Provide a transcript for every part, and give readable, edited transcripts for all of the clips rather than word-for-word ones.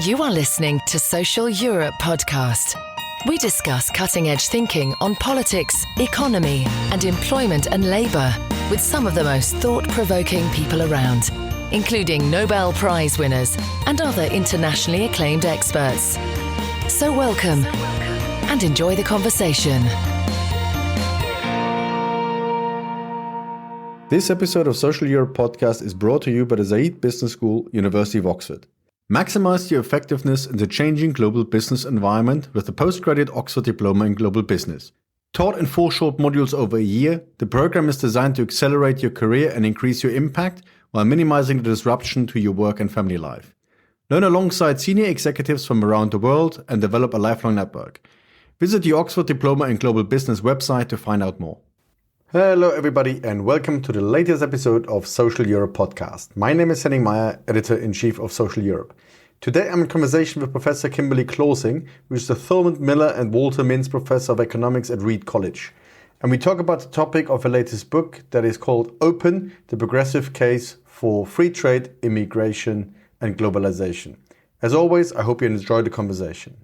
You are listening to Social Europe podcast. We discuss cutting-edge thinking on politics, economy, and employment and labour with some of the most thought-provoking people around, including Nobel Prize winners and other internationally acclaimed experts. So welcome and enjoy the conversation. This episode of Social Europe podcast is brought to you by the Zaid Business School, University of Oxford. Maximize your effectiveness in the changing global business environment with the postgraduate Oxford Diploma in Global Business. Taught in 4 short modules over a year, the program is designed to accelerate your career and increase your impact while minimizing the disruption to your work and family life. Learn alongside senior executives from around the world and develop a lifelong network. Visit the Oxford Diploma in Global Business website to find out more. Hello everybody and welcome to the latest episode of Social Europe podcast. My name is Henning Meyer, Editor-in-Chief of Social Europe. Today I'm in conversation with Professor Kimberly Clausing, who is the Thormund, Miller and Walter Mintz Professor of Economics at Reed College. And we talk about the topic of her latest book that is called Open, the Progressive Case for Free Trade, Immigration and Globalization. As always, I hope you enjoy the conversation.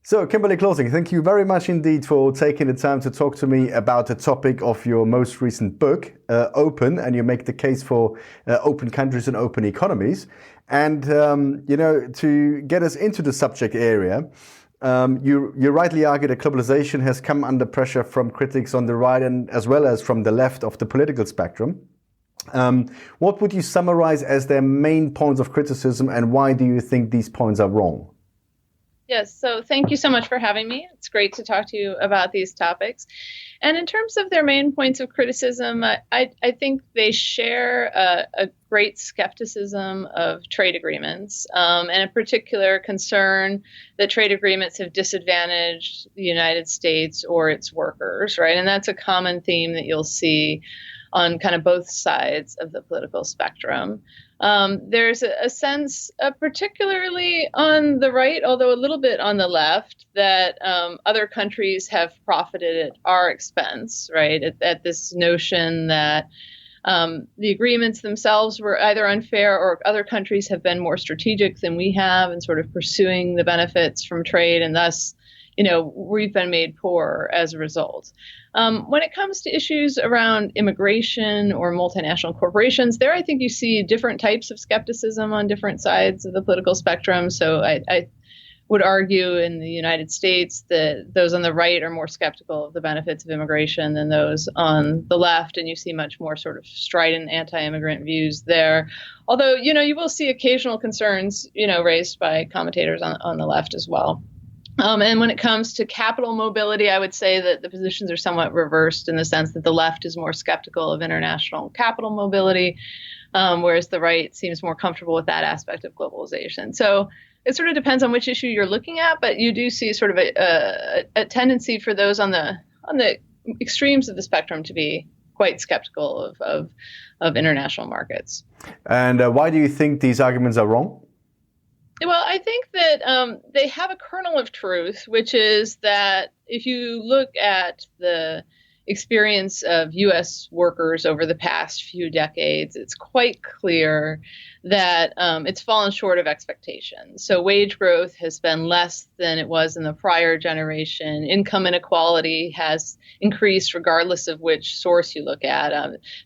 So, Kimberly Clausing, thank you very much indeed for taking the time to talk to me about the topic of your most recent book, Open, and you make the case for open countries and open economies. And, to get us into the subject area, you rightly argue that globalization has come under pressure from critics on the right and as well as from the left of the political spectrum. What would you summarize as their main points of criticism, and why do you think these points are wrong? Yes, so thank you so much for having me. It's great to talk to you about these topics. And in terms of their main points of criticism, I think they share a great skepticism of trade agreements, and a particular concern that trade agreements have disadvantaged the United States or its workers, right? And that's a common theme that you'll see on kind of both sides of the political spectrum. There's a sense, particularly on the right, although a little bit on the left, that other countries have profited at our expense, right? At this notion that the agreements themselves were either unfair or other countries have been more strategic than we have in sort of pursuing the benefits from trade, and thus, we've been made poorer as a result. When it comes to issues around immigration or multinational corporations, there I think you see different types of skepticism on different sides of the political spectrum. So I would argue in the United States that those on the right are more skeptical of the benefits of immigration than those on the left, and you see much more sort of strident anti-immigrant views there. Although, you will see occasional concerns, raised by commentators on the left as well. And when it comes to capital mobility, I would say that the positions are somewhat reversed in the sense that the left is more skeptical of international capital mobility, whereas the right seems more comfortable with that aspect of globalization. So it sort of depends on which issue you're looking at, but you do see sort of a tendency for those on the extremes of the spectrum to be quite skeptical of international markets. And why do you think these arguments are wrong? Well, I think that they have a kernel of truth, which is that if you look at the experience of U.S. workers over the past few decades, it's quite clear that it's fallen short of expectations. So wage growth has been less than it was in the prior generation. Income inequality has increased regardless of which source you look at.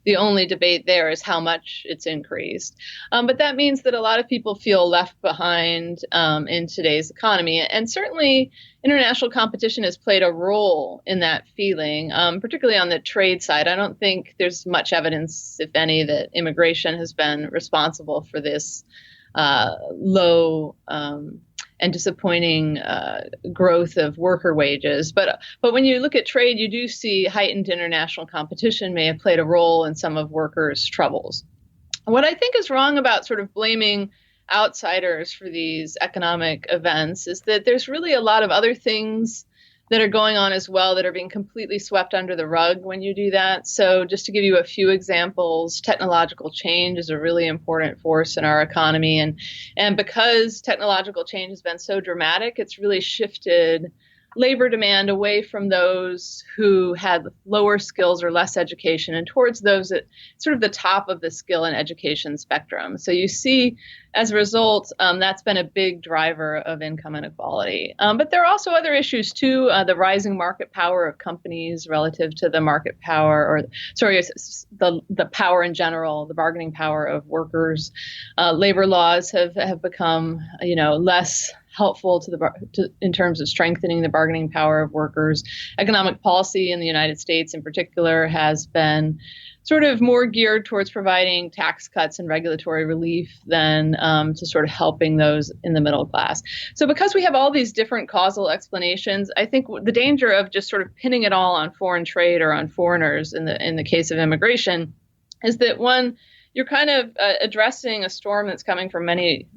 The only debate there is how much it's increased. But that means that a lot of people feel left behind in today's economy. And certainly international competition has played a role in that feeling, particularly on the trade side. I don't think there's much evidence, if any, that immigration has been responsible for this low and disappointing growth of worker wages. But when you look at trade, you do see heightened international competition may have played a role in some of workers' troubles. What I think is wrong about sort of blaming outsiders for these economic events is that there's really a lot of other things that are going on as well that are being completely swept under the rug when you do that. So just to give you a few examples, technological change is a really important force in our economy. And because technological change has been so dramatic, it's really shifted labor demand away from those who had lower skills or less education and towards those at sort of the top of the skill and education spectrum. So you see, as a result, that's been a big driver of income inequality. But there are also other issues too, the rising market power of companies relative to the market power, or the power in general, the bargaining power of workers. Labor laws have become, less helpful in terms of strengthening the bargaining power of workers. Economic policy in the United States in particular has been sort of more geared towards providing tax cuts and regulatory relief than to sort of helping those in the middle class. So because we have all these different causal explanations, I think the danger of just sort of pinning it all on foreign trade or on foreigners in the case of immigration is that, one, you're kind of addressing a storm that's coming from many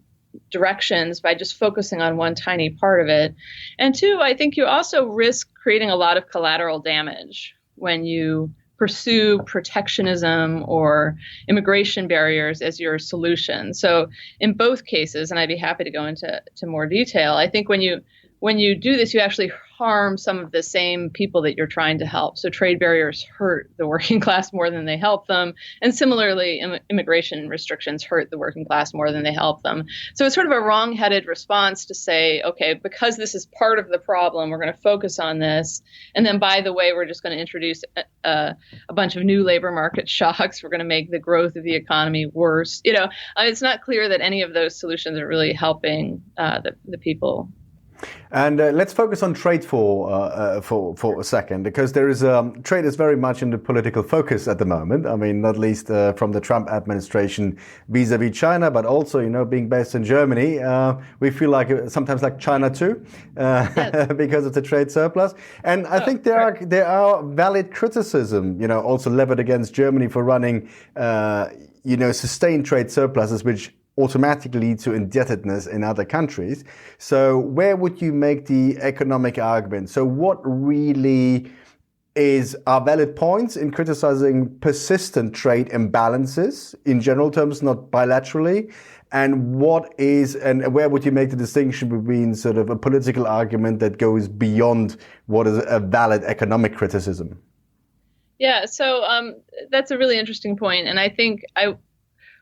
directions by just focusing on one tiny part of it. And two, I think you also risk creating a lot of collateral damage when you pursue protectionism or immigration barriers as your solution. So in both cases, and I'd be happy to go into more detail, I think when you do this, you actually harm some of the same people that you're trying to help. So trade barriers hurt the working class more than they help them. And similarly, immigration restrictions hurt the working class more than they help them. So it's sort of a wrong-headed response to say, okay, because this is part of the problem, we're going to focus on this. And then, by the way, we're just going to introduce a bunch of new labor market shocks. We're going to make the growth of the economy worse. It's not clear that any of those solutions are really helping the people. And let's focus on trade for a second, because there is trade is very much in the political focus at the moment. I mean, not least from the Trump administration vis-a-vis China, but also, being based in Germany, we feel sometimes like China too, yes. Because of the trade surplus. And I think there are valid criticism, also leveled against Germany for running, sustained trade surpluses, which automatically lead to indebtedness in other countries. So where would you make the economic argument? So what really are valid points in criticizing persistent trade imbalances in general terms, not bilaterally? And where would you make the distinction between sort of a political argument that goes beyond what is a valid economic criticism? Yeah, so that's a really interesting point. And I think I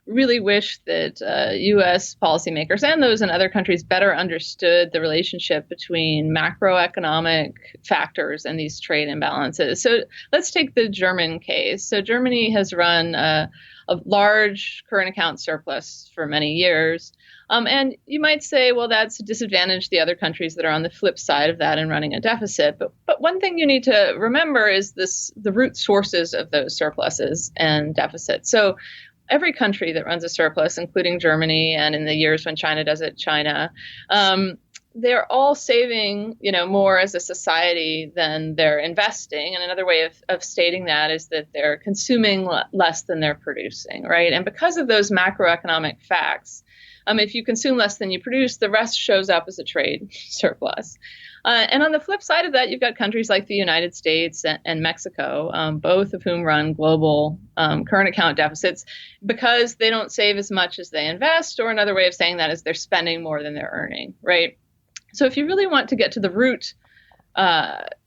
really wish that U.S. policymakers and those in other countries better understood the relationship between macroeconomic factors and these trade imbalances. So let's take the German case. So Germany has run a large current account surplus for many years. And you might say, well, that's disadvantaged the other countries that are on the flip side of that and running a deficit. But one thing you need to remember is the root sources of those surpluses and deficits. So every country that runs a surplus, including Germany, and in the years when China does it, China, they're all saving, more as a society than they're investing. And another way of stating that is that they're consuming less than they're producing, right? And because of those macroeconomic facts, if you consume less than you produce, the rest shows up as a trade surplus. And on the flip side of that, you've got countries like the United States and Mexico, both of whom run global current account deficits because they don't save as much as they invest, or another way of saying that is they're spending more than they're earning, right? So if you really want to get to the root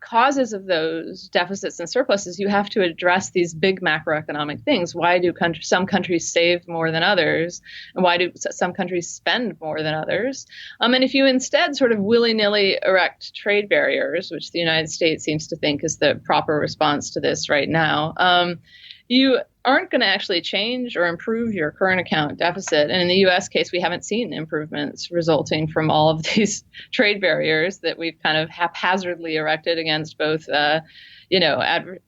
causes of those deficits and surpluses, you have to address these big macroeconomic things. Why do some countries save more than others? And why do some countries spend more than others? And if you instead sort of willy-nilly erect trade barriers, which the United States seems to think is the proper response to this right now, you aren't going to actually change or improve your current account deficit. And in the U.S. case, we haven't seen improvements resulting from all of these trade barriers that we've kind of haphazardly erected against both,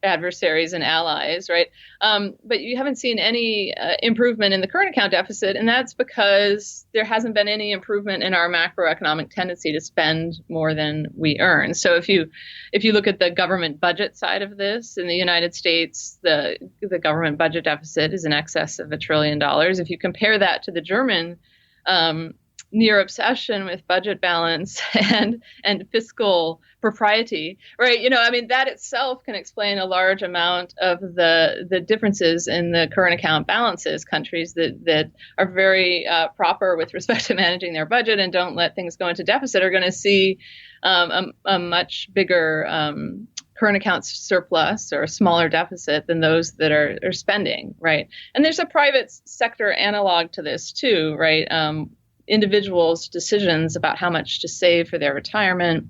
adversaries and allies, right? But you haven't seen any improvement in the current account deficit, and that's because there hasn't been any improvement in our macroeconomic tendency to spend more than we earn. So if you look at the government budget side of this, in the United States, the government budget deficit is in excess of $1 trillion. If you compare that to the German near obsession with budget balance and fiscal propriety, right? I mean, that itself can explain a large amount of the differences in the current account balances. Countries that are very proper with respect to managing their budget and don't let things go into deficit are going to see a much bigger current accounts surplus or a smaller deficit than those that are spending, right? And there's a private sector analog to this too, right? Individuals' decisions about how much to save for their retirement,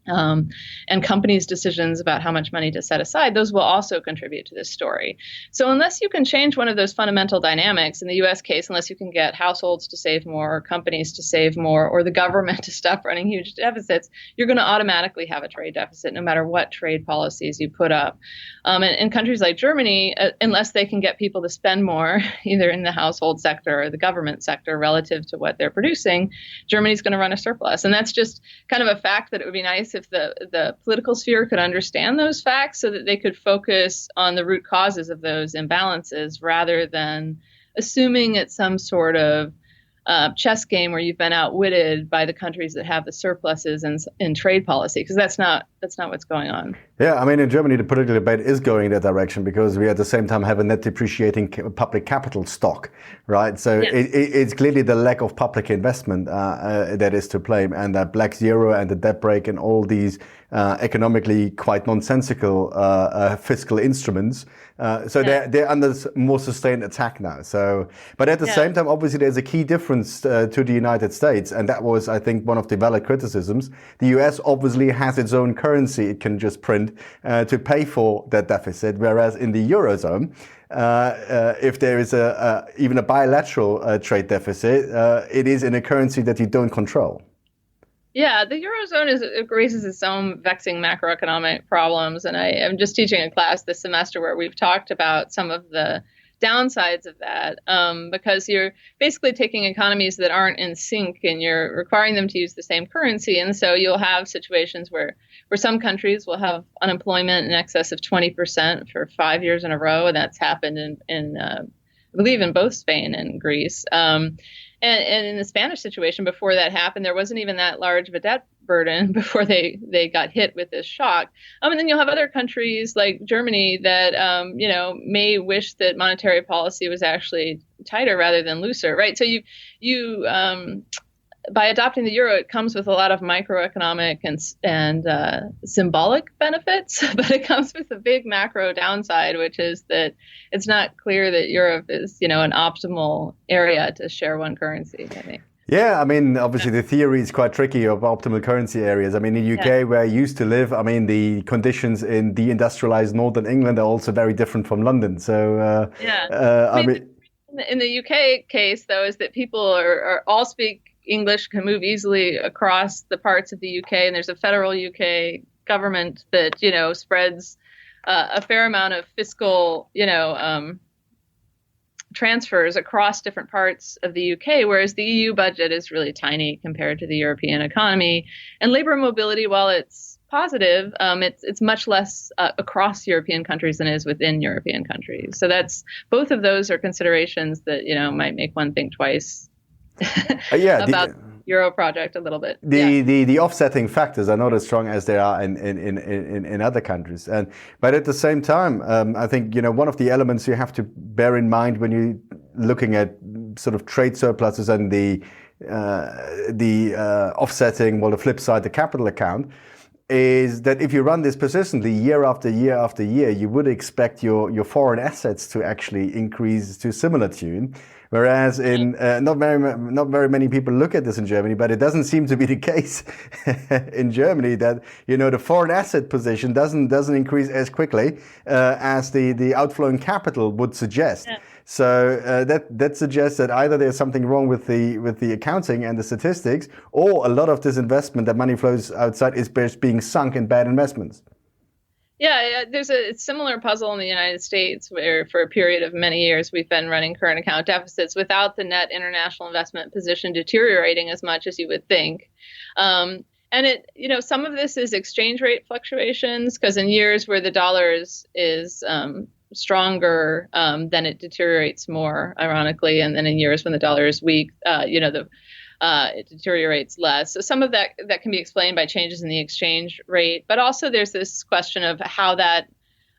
and companies' decisions about how much money to set aside, those will also contribute to this story. So unless you can change one of those fundamental dynamics, in the US case, unless you can get households to save more, or companies to save more, or the government to stop running huge deficits, you're going to automatically have a trade deficit no matter what trade policies you put up. And in countries like Germany, unless they can get people to spend more, either in the household sector or the government sector relative to what they're producing, Germany's going to run a surplus. And that's just kind of a fact that it would be nice if the political sphere could understand those facts so that they could focus on the root causes of those imbalances rather than assuming it's some sort of chess game where you've been outwitted by the countries that have the surpluses in trade policy, because that's not what's going on. Yeah, I mean, in Germany, the political debate is going in that direction because we at the same time have a net depreciating public capital stock, right? So yes. It's clearly the lack of public investment that is to blame, and that black zero and the debt brake and all these economically quite nonsensical fiscal instruments. They're under more sustained attack now. So, but at the same time, obviously, there's a key difference to the United States, and that was, I think, one of the valid criticisms. The US obviously has its own currency it can just print to pay for that deficit, whereas in the Eurozone, if there is even a bilateral trade deficit, it is in a currency that you don't control. Yeah, the Eurozone raises its own vexing macroeconomic problems. And I am just teaching a class this semester where we've talked about some of the downsides of that, because you're basically taking economies that aren't in sync and you're requiring them to use the same currency. And so you'll have situations where some countries will have unemployment in excess of 20% for 5 years in a row. And that's happened in I believe, in both Spain and Greece. And in the Spanish situation, before that happened, there wasn't even that large of a debt burden before they got hit with this shock. And then you'll have other countries like Germany that, may wish that monetary policy was actually tighter rather than looser, right? So you by adopting the euro, it comes with a lot of microeconomic and symbolic benefits, but it comes with a big macro downside, which is that it's not clear that Europe is, an optimal area to share one currency, I think. Yeah, I mean, obviously the theory is quite tricky of optimal currency areas. I mean, in the UK, where I used to live, I mean, the conditions in deindustrialized Northern England are also very different from London. So, in the UK case, though, is that people are all speak English, can move easily across the parts of the UK, and there's a federal UK government that spreads a fair amount of fiscal transfers across different parts of the UK, whereas the EU budget is really tiny compared to the European economy. And labor mobility, while it's positive, it's much less across European countries than it is within European countries. So both of those are considerations that might make one think twice about the Euro project a little bit. The offsetting factors are not as strong as they are in other countries, but at the same time, I think one of the elements you have to bear in mind when you're looking at sort of trade surpluses and the offsetting, the flip side, the capital account, is that if you run this persistently year after year after year, you would expect your foreign assets to actually increase to similar tune. Whereas in not very many people look at this in Germany, but it doesn't seem to be the case in Germany that the foreign asset position doesn't increase as quickly as the outflowing capital would suggest. Yeah. So that suggests that either there's something wrong with the accounting and the statistics, or a lot of this investment that money flows outside is being sunk in bad investments. Yeah, there's a similar puzzle in the United States where for a period of many years we've been running current account deficits without the net international investment position deteriorating as much as you would think. And some of this is exchange rate fluctuations, because in years where the dollar is stronger, then it deteriorates more, ironically. And then in years when the dollar is weak, it deteriorates less. So some of that can be explained by changes in the exchange rate, but also there's this question of how that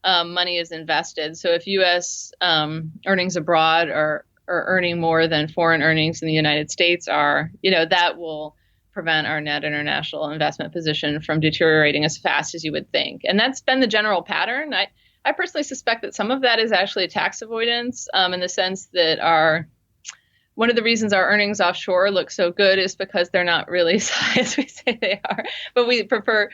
money is invested. So if U.S. Earnings abroad are earning more than foreign earnings in the United States are, that will prevent our net international investment position from deteriorating as fast as you would think. And that's been the general pattern. I personally suspect that some of that is actually tax avoidance in the sense that one of the reasons our earnings offshore look so good is because they're not really as high as we say they are. But we prefer,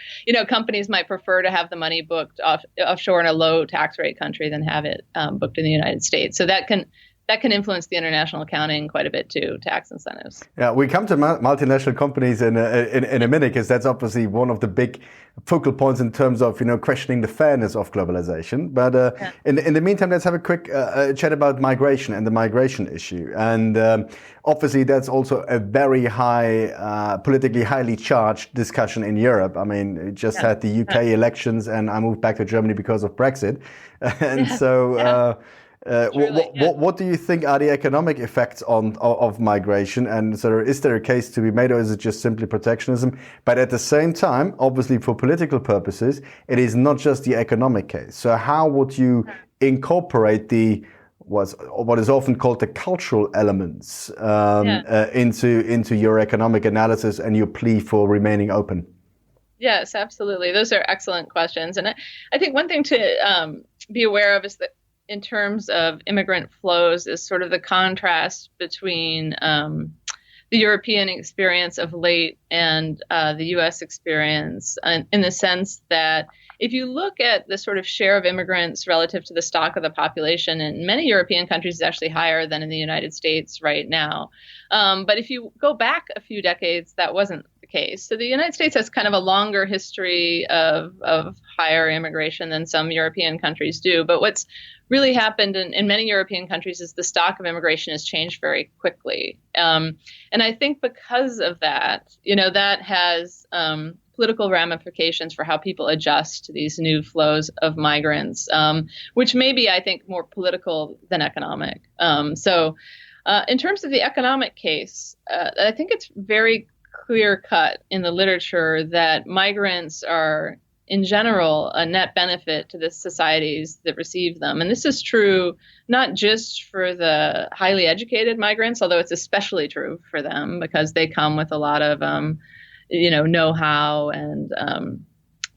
companies might prefer to have the money booked offshore in a low tax rate country than have it booked in the United States. So that can influence the international accounting quite a bit too, tax incentives. Yeah, we come to multinational companies in a minute, because that's obviously one of the big focal points in terms of questioning the fairness of globalization. But in the meantime, let's have a quick chat about migration and the migration issue. And obviously, that's also a very high, politically highly charged discussion in Europe. I mean, it just had the UK elections, and I moved back to Germany because of Brexit, and so. What do you think are the economic effects of migration? And so is there a case to be made, or is it just simply protectionism? But at the same time, obviously for political purposes, it is not just the economic case. So how would you incorporate what is often called the cultural elements into your economic analysis and your plea for remaining open? Yes, absolutely. Those are excellent questions. And I think one thing to be aware of is that in terms of immigrant flows is sort of the contrast between the European experience of late and the U.S. experience, in the sense that if you look at the sort of share of immigrants relative to the stock of the population, in many European countries is actually higher than in the United States right now. But if you go back a few decades, that wasn't the case. So the United States has kind of a longer history of higher immigration than some European countries do. But what's really happened in many European countries is the stock of immigration has changed very quickly. And I think because of that, that has political ramifications for how people adjust to these new flows of migrants, which may be, I think, more political than economic. So in terms of the economic case, I think it's very clear cut in the literature that migrants are, in general, a net benefit to the societies that receive them. And this is true not just for the highly educated migrants, although it's especially true for them because they come with a lot of, know-how and,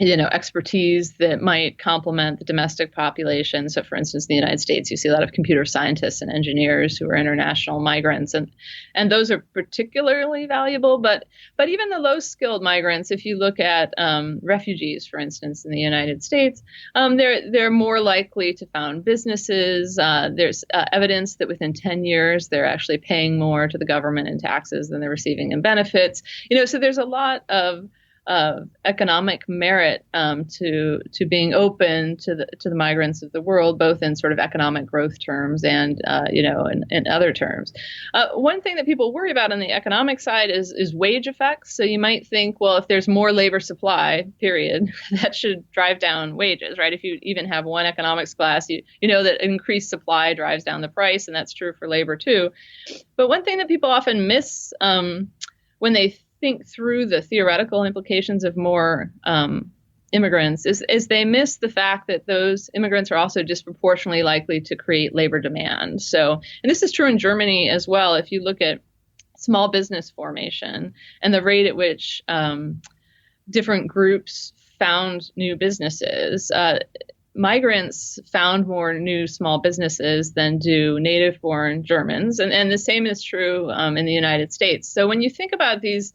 expertise that might complement the domestic population. So, for instance, in the United States, you see a lot of computer scientists and engineers who are international migrants, and those are particularly valuable. But even the low-skilled migrants, if you look at refugees, for instance, in the United States, they're more likely to found businesses. There's evidence that within 10 years, they're actually paying more to the government in taxes than they're receiving in benefits. So there's a lot of economic merit to being open to the migrants of the world, both in sort of economic growth terms and in other terms. One thing that people worry about on the economic side is wage effects. So you might think, well, if there's more labor supply, period, that should drive down wages, right? If you even have one economics class, you know that increased supply drives down the price, and that's true for labor too. But one thing that people often miss when they think through the theoretical implications of more immigrants is they miss the fact that those immigrants are also disproportionately likely to create labor demand. So, and this is true in Germany as well. If you look at small business formation and the rate at which different groups found new businesses, migrants found more new small businesses than do native-born Germans. And the same is true in the United States. So when you think about these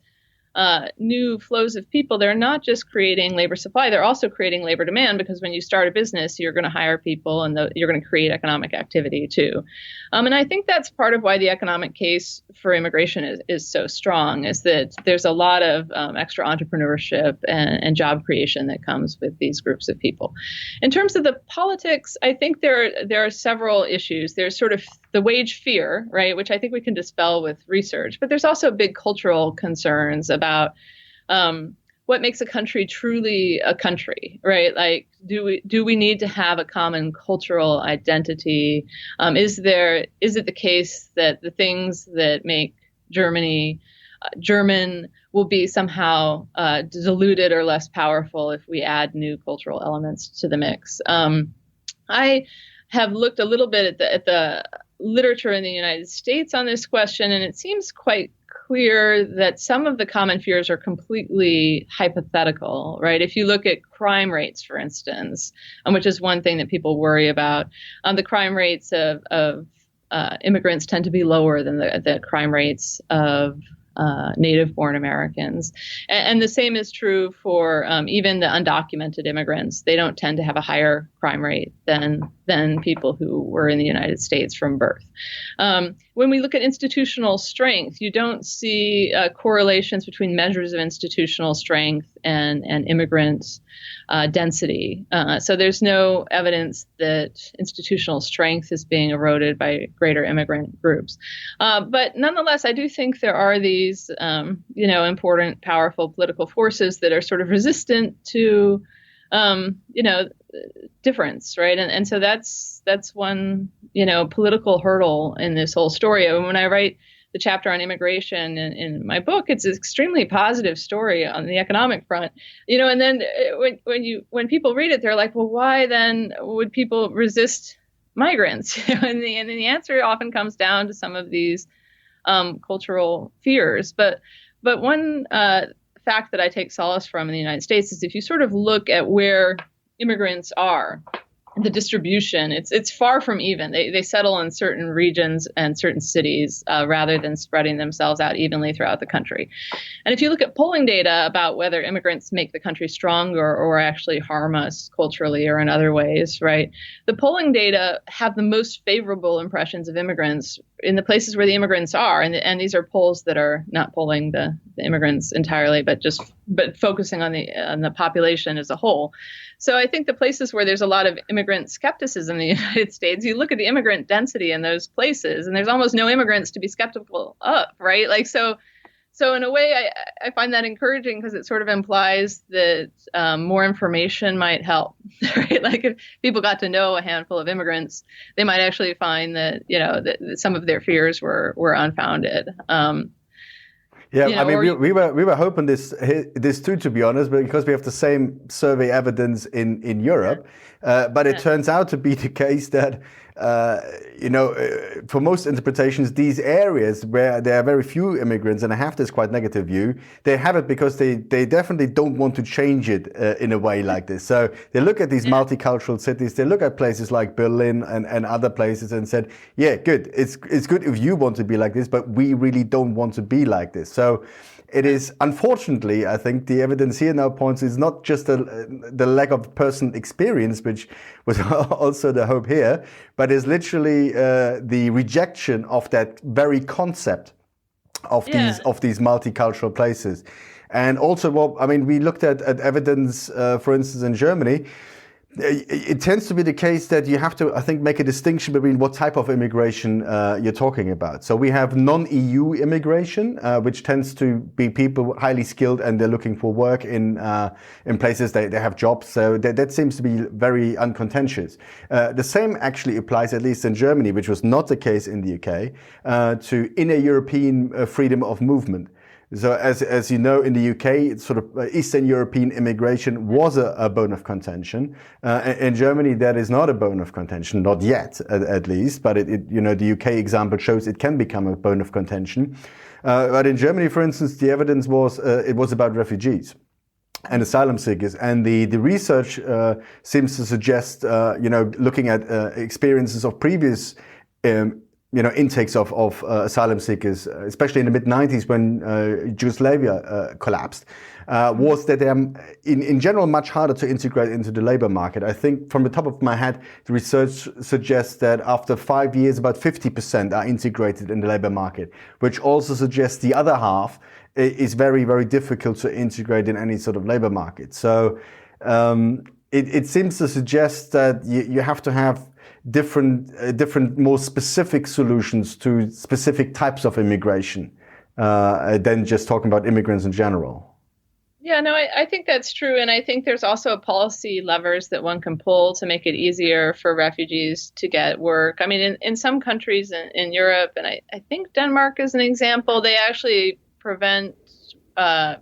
new flows of people, they're not just creating labor supply, they're also creating labor demand, because when you start a business, you're going to hire people and you're going to create economic activity too. And I think that's part of why the economic case for immigration is so strong, is that there's a lot of extra entrepreneurship and job creation that comes with these groups of people. In terms of the politics, I think there are several issues. There's sort of the wage fear, right, which I think we can dispel with research, but there's also big cultural concerns about what makes a country truly a country, right? Like, do we need to have a common cultural identity? Is it the case that the things that make Germany German will be somehow diluted or less powerful if we add new cultural elements to the mix. I have looked a little bit at the literature in the United States on this question, and it seems quite clear that some of the common fears are completely hypothetical, right? If you look at crime rates, for instance, which is one thing that people worry about, the crime rates of immigrants tend to be lower than the crime rates of native-born Americans. And the same is true for even the undocumented immigrants. They don't tend to have a higher crime rate than people who were in the United States from birth. When we look at institutional strength, you don't see correlations between measures of institutional strength and immigrant density. So there's no evidence that institutional strength is being eroded by greater immigrant groups. But nonetheless, I do think there are these, important, powerful political forces that are sort of resistant to, difference, right? And so that's one, political hurdle in this whole story. And when I write the chapter on immigration in my book, it's an extremely positive story on the economic front, and then when people read it, they're like, well, why then would people resist migrants? And the answer often comes down to some of these cultural fears. But one fact that I take solace from in the United States is if you sort of look at where immigrants are, the distribution, it's far from even. They settle in certain regions and certain cities rather than spreading themselves out evenly throughout the country. And if you look at polling data about whether immigrants make the country stronger or actually harm us culturally or in other ways, right? The polling data have the most favorable impressions of immigrants in the places where the immigrants are. And these are polls that are not polling the immigrants entirely, but focusing on the population as a whole. So I think the places where there's a lot of immigrant skepticism in the United States, you look at the immigrant density in those places, and there's almost no immigrants to be skeptical of, right? Like, so in a way, I find that encouraging because it sort of implies that more information might help, right? Like if people got to know a handful of immigrants, they might actually find that, that some of their fears were unfounded. Yeah, we were hoping this too, to be honest, but because we have the same survey evidence in Europe, but it turns out to be the case that for most interpretations, these areas where there are very few immigrants, and I have this quite negative view, they have it because they definitely don't want to change it in a way like this. So they look at these multicultural cities, they look at places like Berlin and other places and said, yeah, good, it's good if you want to be like this, but we really don't want to be like this. So it is, unfortunately, I think the evidence here now points is not just the lack of personal experience, which was also the hope here, but is literally the rejection of that very concept of these multicultural places. And also, we looked at evidence, for instance, in Germany. It tends to be the case that you have to, I think, make a distinction between what type of immigration you're talking about. So we have non-EU immigration, which tends to be people highly skilled and they're looking for work in places they have jobs. So that seems to be very uncontentious. The same actually applies, at least in Germany, which was not the case in the UK, to inner European freedom of movement. So as you know, in the UK, it's sort of Eastern European immigration was a bone of contention. In Germany, that is not a bone of contention, not yet, at least. But the UK example shows it can become a bone of contention. But in Germany, for instance, the evidence was it was about refugees and asylum seekers, and the research seems to suggest, looking at experiences of previous intakes of asylum seekers, especially in the mid-90s when Yugoslavia collapsed, was that they're in general much harder to integrate into the labor market. I think from the top of my head, the research suggests that after 5 years, about 50% are integrated in the labor market, which also suggests the other half is very, very difficult to integrate in any sort of labor market. So it seems to suggest that you have to have different, more specific solutions to specific types of immigration than just talking about immigrants in general. Yeah, no, I think that's true. And I think there's also policy levers that one can pull to make it easier for refugees to get work. In some countries in Europe, and I think Denmark is an example, they actually prevent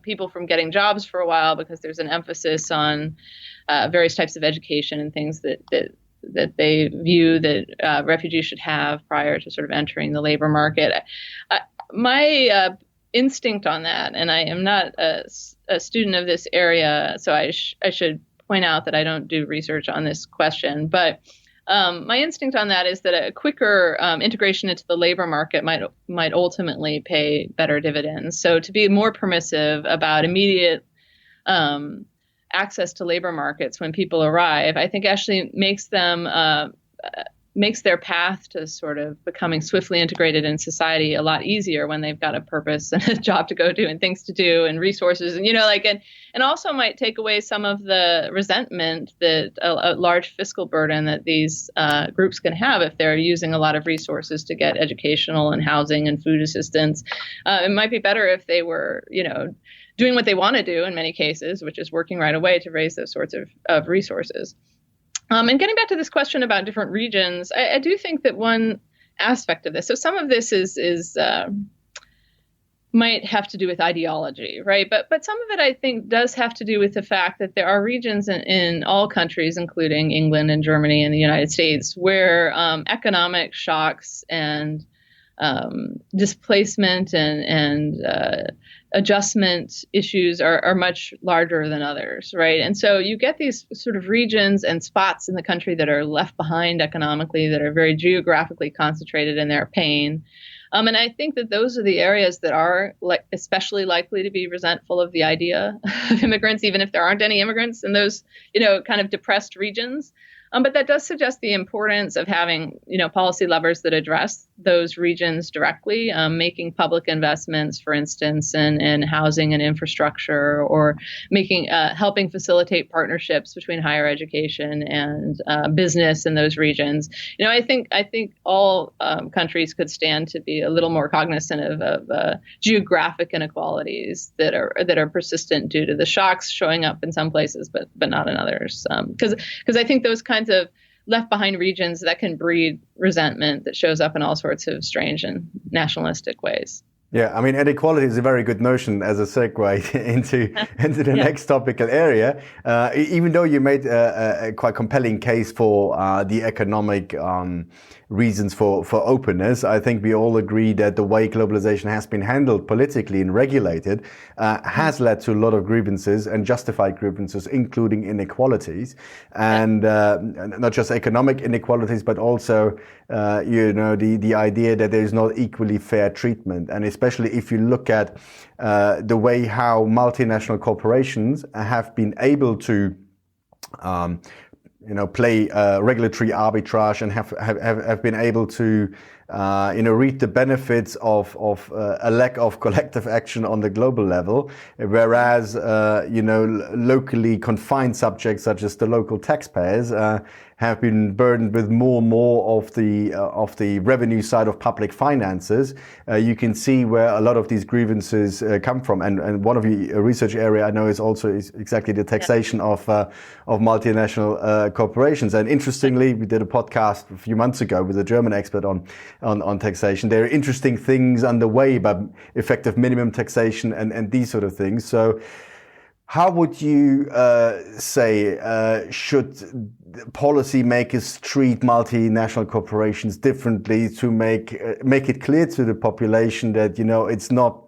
people from getting jobs for a while because there's an emphasis on various types of education and things that they view that refugees should have prior to sort of entering the labor market. My instinct on that, and I am not a student of this area, so I should point out that I don't do research on this question, but my instinct on that is that a quicker integration into the labor market might ultimately pay better dividends. So to be more permissive about immediate access to labor markets when people arrive, I think actually makes their path to sort of becoming swiftly integrated in society a lot easier when they've got a purpose and a job to go to and things to do and resources and and also might take away some of the resentment that a large fiscal burden that these groups can have if they're using a lot of resources to get educational and housing and food assistance. It might be better if they were, doing what they want to do in many cases, which is working right away to raise those sorts of resources. And getting back to this question about different regions, I do think that one aspect of this, so some of this is might have to do with ideology, right? But some of it, I think, does have to do with the fact that there are regions in all countries, including England and Germany and the United States, where economic shocks and displacement and adjustment issues are much larger than others, right? And so you get these sort of regions and spots in the country that are left behind economically, that are very geographically concentrated in their pain. And I think that those are the areas that are especially likely to be resentful of the idea of immigrants, even if there aren't any immigrants in those, kind of depressed regions. But that does suggest the importance of having, policy levers that address those regions directly, making public investments, for instance, in housing and infrastructure, or helping facilitate partnerships between higher education and business in those regions. I think all countries could stand to be a little more cognizant of geographic inequalities that are persistent due to the shocks showing up in some places, but not in others. Because I think those kinds of left behind regions that can breed resentment that shows up in all sorts of strange and nationalistic ways. Yeah, I mean, inequality is a very good notion as a segue into the next topical area. Even though you made a quite compelling case for the economic reasons for openness, I think we all agree that the way globalization has been handled politically and regulated has led to a lot of grievances and justified grievances, including inequalities, and not just economic inequalities, but also the idea that there is not equally fair treatment, and especially if you look at the way how multinational corporations have been able to play regulatory arbitrage and have been able to reap the benefits of a lack of collective action on the global level, whereas locally confined subjects such as the local taxpayers have been burdened with more and more of the revenue side of public finances. You can see where a lot of these grievances come from, and one of the research area I know is exactly the taxation of multinational corporations. And interestingly, we did a podcast a few months ago with a German expert on taxation. There are interesting things underway about effective minimum taxation and these sort of things. So how would you say should policymakers treat multinational corporations differently to make it clear to the population that it's not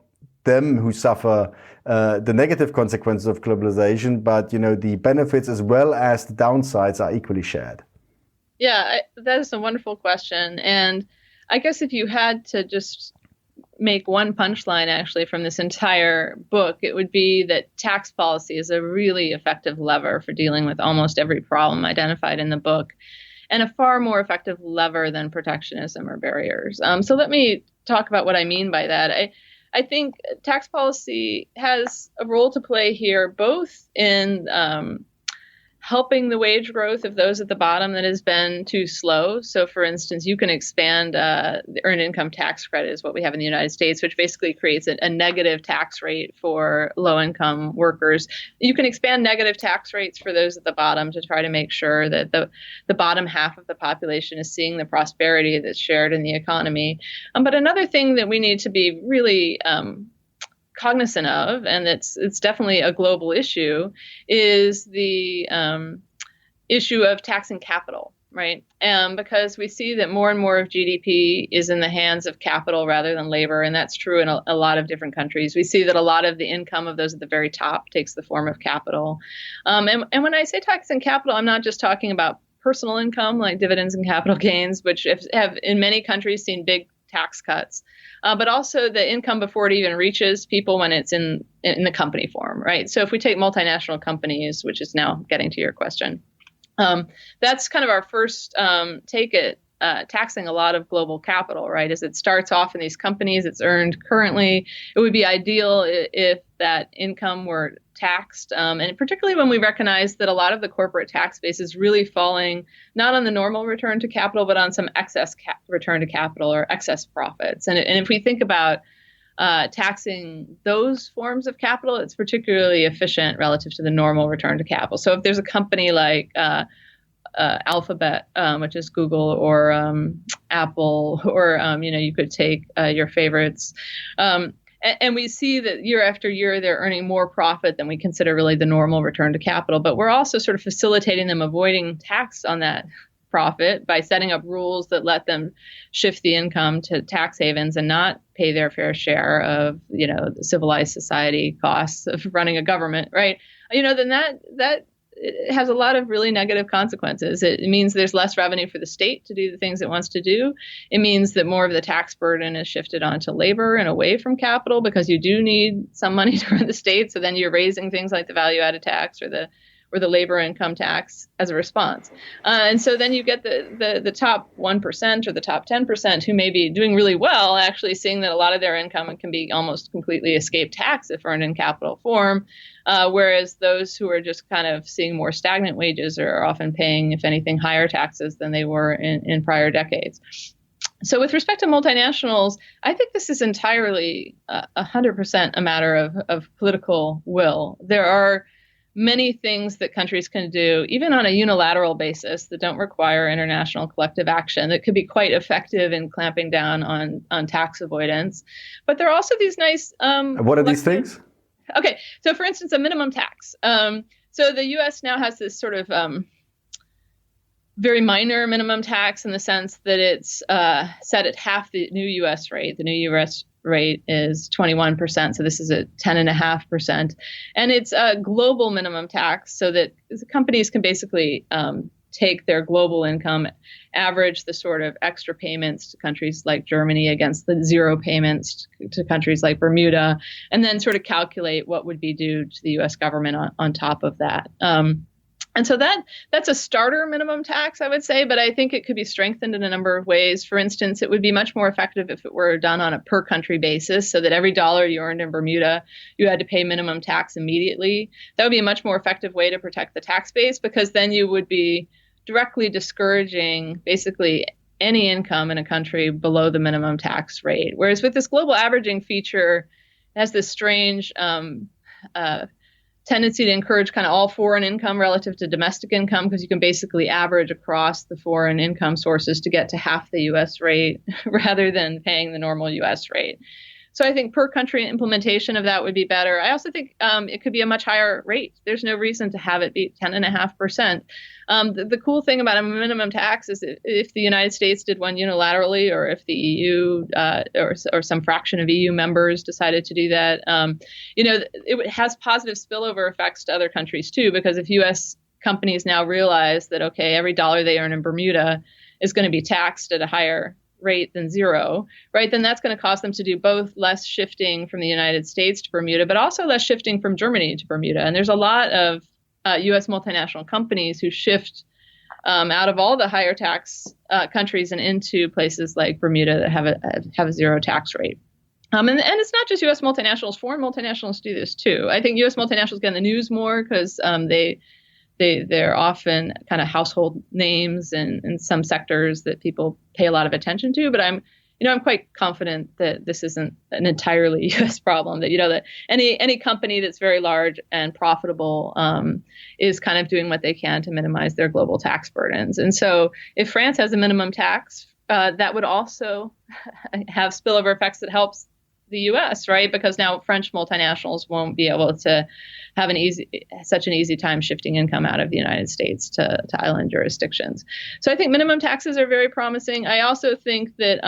them who suffer the negative consequences of globalization, but the benefits as well as the downsides are equally shared? Yeah, that is a wonderful question, and I guess if you had to just make one punchline actually from this entire book, it would be that tax policy is a really effective lever for dealing with almost every problem identified in the book, and a far more effective lever than protectionism or barriers. So let me talk about what I mean by that. I think tax policy has a role to play here, both in helping the wage growth of those at the bottom that has been too slow. So, for instance, you can expand the earned income tax credit is what we have in the United States, which basically creates a negative tax rate for low-income workers. You can expand negative tax rates for those at the bottom to try to make sure that the bottom half of the population is seeing the prosperity that's shared in the economy. But another thing that we need to be really cognizant of, and it's definitely a global issue, is the issue of taxing capital, right? Because we see that more and more of GDP is in the hands of capital rather than labor, and that's true in a lot of different countries. We see that a lot of the income of those at the very top takes the form of capital. And when I say taxing capital, I'm not just talking about personal income like dividends and capital gains, which have in many countries seen big tax cuts, but also the income before it even reaches people when it's in the company form, right? So if we take multinational companies, which is now getting to your question, that's kind of our first take at taxing a lot of global capital, right? As it starts off in these companies, it's earned currently. It would be ideal if that income were taxed, and particularly when we recognize that a lot of the corporate tax base is really falling not on the normal return to capital, but on some excess return to capital or excess profits. And if we think about taxing those forms of capital, it's particularly efficient relative to the normal return to capital. So if there's a company like Alphabet, which is Google, or Apple, or you could take your favorites, and we see that year after year they're earning more profit than we consider really the normal return to capital. But we're also sort of facilitating them avoiding tax on that profit by setting up rules that let them shift the income to tax havens and not pay their fair share of, the civilized society costs of running a government, right? Then that it has a lot of really negative consequences. It means there's less revenue for the state to do the things it wants to do. It means that more of the tax burden is shifted onto labor and away from capital, because you do need some money to run the state. So then you're raising things like the value added tax or the labor income tax as a response. And so then you get the top 1% or the top 10% who may be doing really well, actually seeing that a lot of their income can be almost completely escape tax if earned in capital form. Whereas those who are just kind of seeing more stagnant wages are often paying, if anything, higher taxes than they were in prior decades. So with respect to multinationals, I think this is entirely 100% a matter of political will. There are many things that countries can do, even on a unilateral basis, that don't require international collective action, that could be quite effective in clamping down on tax avoidance. But there are also these nice what are these things? Okay, so for instance, a minimum tax. So the U.S. now has this sort of very minor minimum tax in the sense that it's set at half the new U.S. rate. The new U.S. rate is 21%, so this is at 10.5%. And it's a global minimum tax so that companies can basically take their global income, average the sort of extra payments to countries like Germany against the zero payments to countries like Bermuda, and then sort of calculate what would be due to the U.S. government on top of that. And so that's a starter minimum tax, I would say, but I think it could be strengthened in a number of ways. For instance, it would be much more effective if it were done on a per country basis, so that every dollar you earned in Bermuda, you had to pay minimum tax immediately. That would be a much more effective way to protect the tax base, because then you would be directly discouraging basically any income in a country below the minimum tax rate. Whereas with this global averaging feature, it has this strange tendency to encourage kind of all foreign income relative to domestic income, because you can basically average across the foreign income sources to get to half the U.S. rate rather than paying the normal U.S. rate. So I think per country implementation of that would be better. I also think it could be a much higher rate. There's no reason to have it be 10.5%. The cool thing about a minimum tax is if the United States did one unilaterally, or if the EU or some fraction of EU members decided to do that, it has positive spillover effects to other countries too, because if U.S. companies now realize that, okay, every dollar they earn in Bermuda is going to be taxed at a higher rate than zero, right, then that's going to cause them to do both less shifting from the United States to Bermuda, but also less shifting from Germany to Bermuda. And there's a lot of U.S. multinational companies who shift out of all the higher tax countries and into places like Bermuda that have a zero tax rate. And it's not just U.S. multinationals. Foreign multinationals do this too. I think U.S. multinationals get in the news more because they're often kind of household names in some sectors that people pay a lot of attention to. But I'm quite confident that this isn't an entirely U.S. problem. That any company that's very large and profitable is kind of doing what they can to minimize their global tax burdens. And so, if France has a minimum tax, that would also have spillover effects that helps the U.S., right? Because now French multinationals won't be able to have such an easy time shifting income out of the United States to island jurisdictions. So I think minimum taxes are very promising. I also think that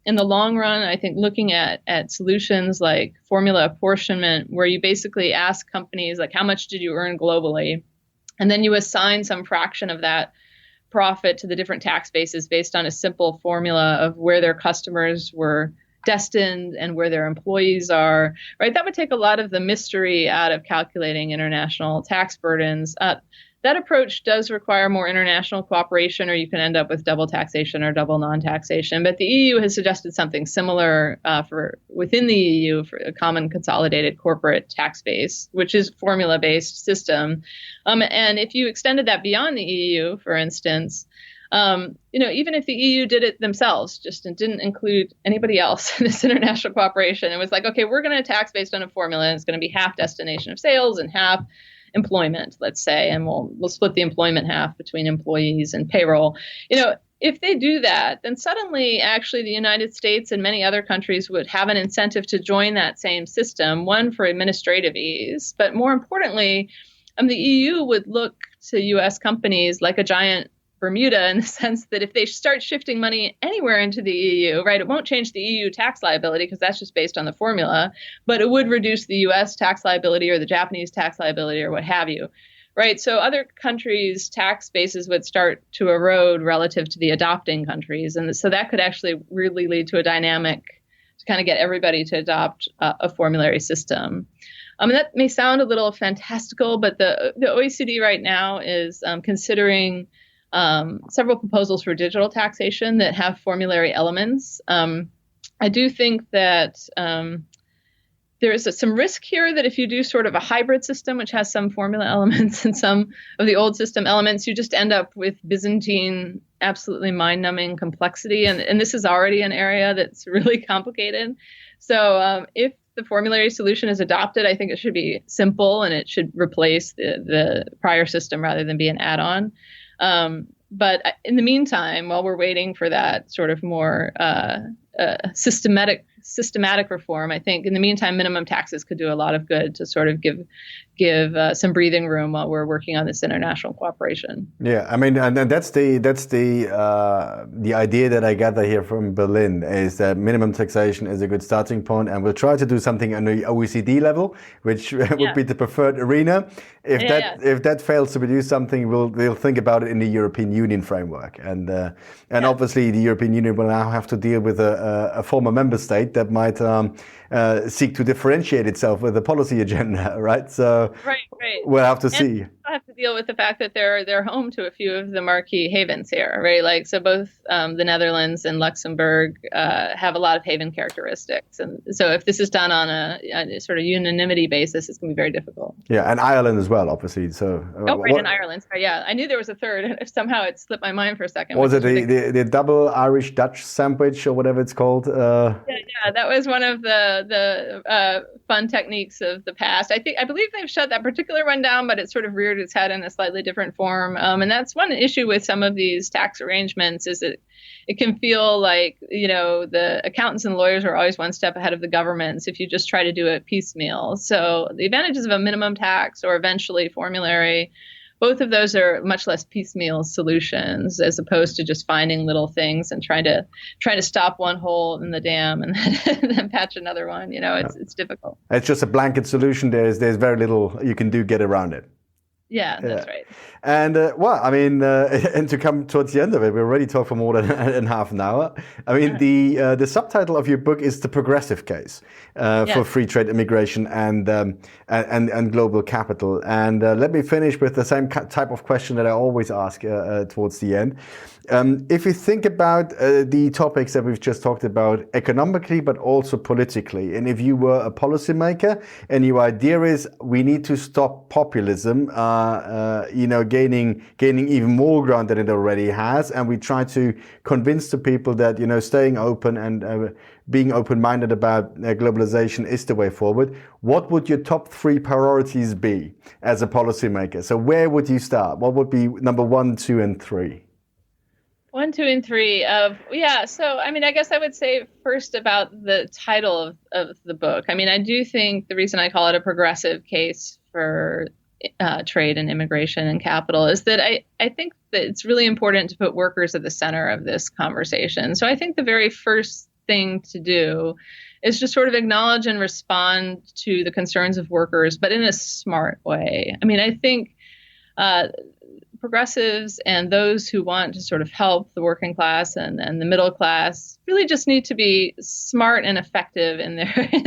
in the long run, I think looking at solutions like formula apportionment, where you basically ask companies, like, how much did you earn globally? And then you assign some fraction of that profit to the different tax bases based on a simple formula of where their customers were destined and where their employees are, right? That would take a lot of the mystery out of calculating international tax burdens. That approach does require more international cooperation, or you can end up with double taxation or double non-taxation. But the EU has suggested something similar for within the EU for a common consolidated corporate tax base, which is formula-based system. And if you extended that beyond the EU, for instance, even if the EU did it themselves, just and didn't include anybody else in this international cooperation, it was like, okay, we're going to tax based on a formula, and it's going to be half destination of sales and half employment, let's say, and we'll split the employment half between employees and payroll. If they do that, then suddenly actually the United States and many other countries would have an incentive to join that same system, one for administrative ease, but more importantly, the EU would look to U.S. companies like a giant Bermuda, in the sense that if they start shifting money anywhere into the EU, right, it won't change the EU tax liability because that's just based on the formula, but it would reduce the US tax liability or the Japanese tax liability or what have you, right? So other countries' tax bases would start to erode relative to the adopting countries. And so that could actually really lead to a dynamic to kind of get everybody to adopt a formulary system. That may sound a little fantastical, but the OECD right now is considering several proposals for digital taxation that have formulary elements. I do think that there is some risk here that if you do sort of a hybrid system, which has some formula elements and some of the old system elements, you just end up with Byzantine, absolutely mind-numbing complexity. And this is already an area that's really complicated. So if the formulary solution is adopted, I think it should be simple and it should replace the prior system rather than be an add-on. But in the meantime, while we're waiting for that sort of more systematic reform, I think in the meantime, minimum taxes could do a lot of good to sort of give some breathing room while we're working on this international cooperation. Yeah, I mean, and that's the idea that I gather here from Berlin is that minimum taxation is a good starting point, and we'll try to do something on the OECD level, which would be the preferred arena. If that fails to produce something, we'll think about it in the European Union framework, and obviously the European Union will now have to deal with a former member state that might seek to differentiate itself with a policy agenda, right? So right. We'll have to see. I have to deal with the fact that they're home to a few of the marquee havens here, right? Like, so both the Netherlands and Luxembourg have a lot of haven characteristics, and so if this is done on a sort of unanimity basis, it's going to be very difficult. Yeah, and Ireland as well, obviously. So in Ireland. Sorry, yeah, I knew there was a third. Somehow it slipped my mind for a second. Was it the double Irish-Dutch sandwich or whatever it's called? Yeah, that was one of the fun techniques of the past. I believe they've shut that particular one down, but it sort of reared its head in a slightly different form. And that's one issue with some of these tax arrangements is that it can feel like, the accountants and lawyers are always one step ahead of the governments if you just try to do it piecemeal. So the advantages of a minimum tax or eventually formulary, both of those are much less piecemeal solutions as opposed to just finding little things and trying to stop one hole in the dam and then patch another one. It's difficult. It's just a blanket solution. There's very little you can get around it. Yeah, that's right. And and to come towards the end of it, we already talked for more than half an hour. I mean, the subtitle of your book is The Progressive Case for Free Trade Immigration and Global Capital. And let me finish with the same type of question that I always ask towards the end. If you think about the topics that we've just talked about economically, but also politically, and if you were a policymaker and your idea is we need to stop populism, gaining even more ground than it already has, and we try to convince the people that, staying open and being open-minded about globalization is the way forward, what would your top 3 priorities be as a policymaker? So where would you start? What would be number 1, 2, and 3? 1, 2, and 3 of, yeah. So, I mean, I guess I would say first about the title of the book. I mean, I do think the reason I call it a progressive case for trade and immigration and capital is that I think that it's really important to put workers at the center of this conversation. So I think the very first thing to do is just sort of acknowledge and respond to the concerns of workers, but in a smart way. I mean, I think progressives and those who want to sort of help the working class and the middle class really just need to be smart and effective in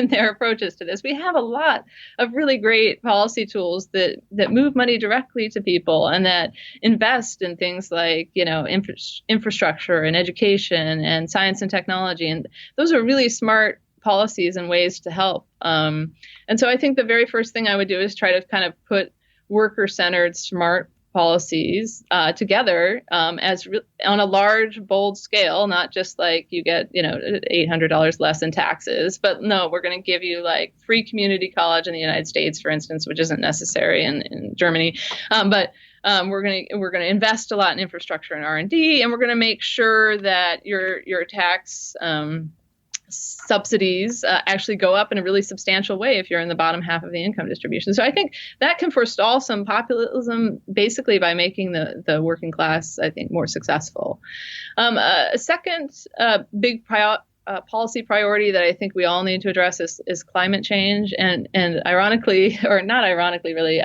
their approaches to this. We have a lot of really great policy tools that move money directly to people and that invest in things like, infrastructure and education and science and technology. And those are really smart policies and ways to help. And so I think the very first thing I would do is try to kind of put worker-centered, smart policies together on a large, bold scale, not just like you get, $800 less in taxes, but no, we're going to give you like free community college in the United States, for instance, which isn't necessary in Germany. But we're going to invest a lot in infrastructure and R&D, and we're going to make sure that your tax subsidies actually go up in a really substantial way if you're in the bottom half of the income distribution. So I think that can forestall some populism basically by making the working class, I think, more successful. A second big policy priority that I think we all need to address is climate change. And ironically, or not ironically really,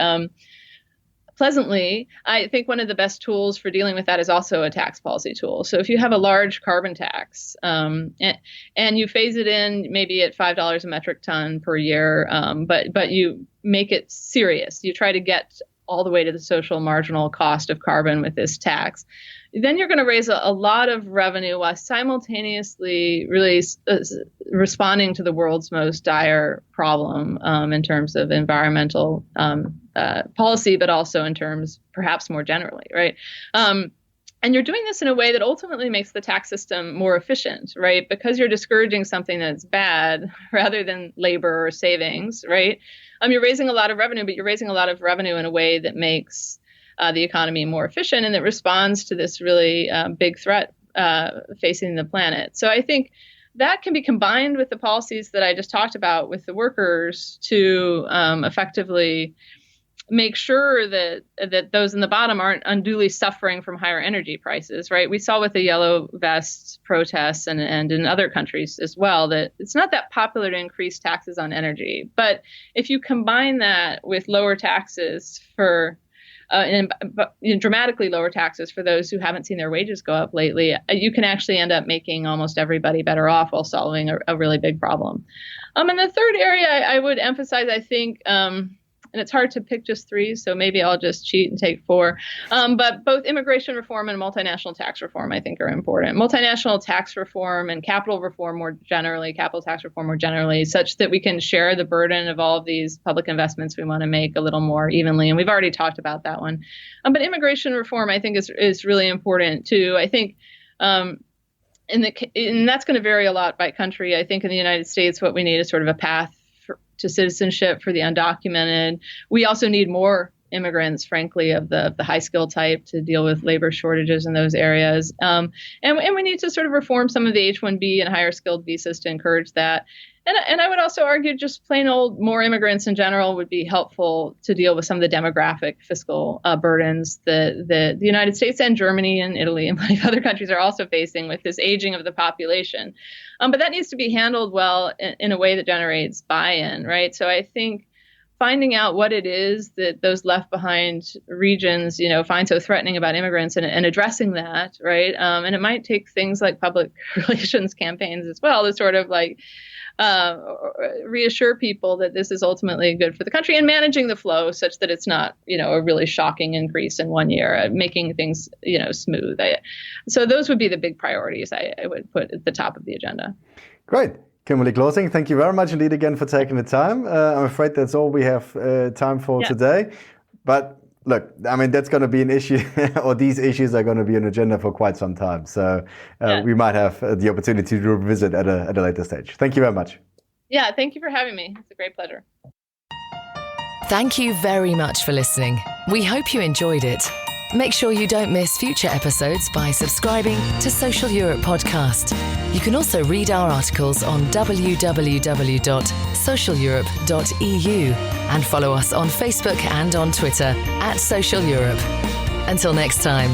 pleasantly, I think one of the best tools for dealing with that is also a tax policy tool. So if you have a large carbon tax and you phase it in maybe at $5 a metric ton per year, but you make it serious, you try to get all the way to the social marginal cost of carbon with this tax, then you're going to raise a lot of revenue while simultaneously really responding to the world's most dire problem in terms of environmental policy, but also in terms perhaps more generally, right? And you're doing this in a way that ultimately makes the tax system more efficient, right? Because you're discouraging something that's bad rather than labor or savings, right? You're raising a lot of revenue, but you're raising a lot of revenue in a way that makes the economy more efficient and that responds to this really big threat facing the planet. So I think that can be combined with the policies that I just talked about with the workers to effectively make sure that those in the bottom aren't unduly suffering from higher energy prices, right? We saw with the yellow vest protests and in other countries as well that it's not that popular to increase taxes on energy. But if you combine that with lower taxes for dramatically lower taxes for those who haven't seen their wages go up lately, you can actually end up making almost everybody better off while solving a really big problem. And the third area I would emphasize, I think, and it's hard to pick just 3, so maybe I'll just cheat and take 4. But both immigration reform and multinational tax reform, I think, are important. Multinational tax reform and capital reform more generally, capital tax reform more generally, such that we can share the burden of all of these public investments we want to make a little more evenly. And we've already talked about that one. But immigration reform, I think, is really important, too. I think and that's going to vary a lot by country. I think in the United States, what we need is sort of a path to citizenship for the undocumented. We also need more immigrants, frankly, of the high skill type to deal with labor shortages in those areas. And we need to sort of reform some of the H-1B and higher skilled visas to encourage that. And I would also argue just plain old more immigrants in general would be helpful to deal with some of the demographic fiscal burdens that the United States and Germany and Italy and many other countries are also facing with this aging of the population. But that needs to be handled well in a way that generates buy-in, right? So I think finding out what it is that those left behind regions, find so threatening about immigrants and addressing that, right? And it might take things like public relations campaigns as well to sort of like reassure people that this is ultimately good for the country and managing the flow such that it's not, a really shocking increase in one year, making things, smooth. So those would be the big priorities I would put at the top of the agenda. Great. Kimberly Clausing, thank you very much indeed again for taking the time. I'm afraid that's all we have time for today. But look, I mean, that's going to be an issue, or these issues are going to be an agenda for quite some time. So we might have the opportunity to revisit at a later stage. Thank you very much. Yeah, thank you for having me. It's a great pleasure. Thank you very much for listening. We hope you enjoyed it. Make sure you don't miss future episodes by subscribing to Social Europe Podcast. You can also read our articles on www.socialeurope.eu and follow us on Facebook and on Twitter @Social Europe. Until next time.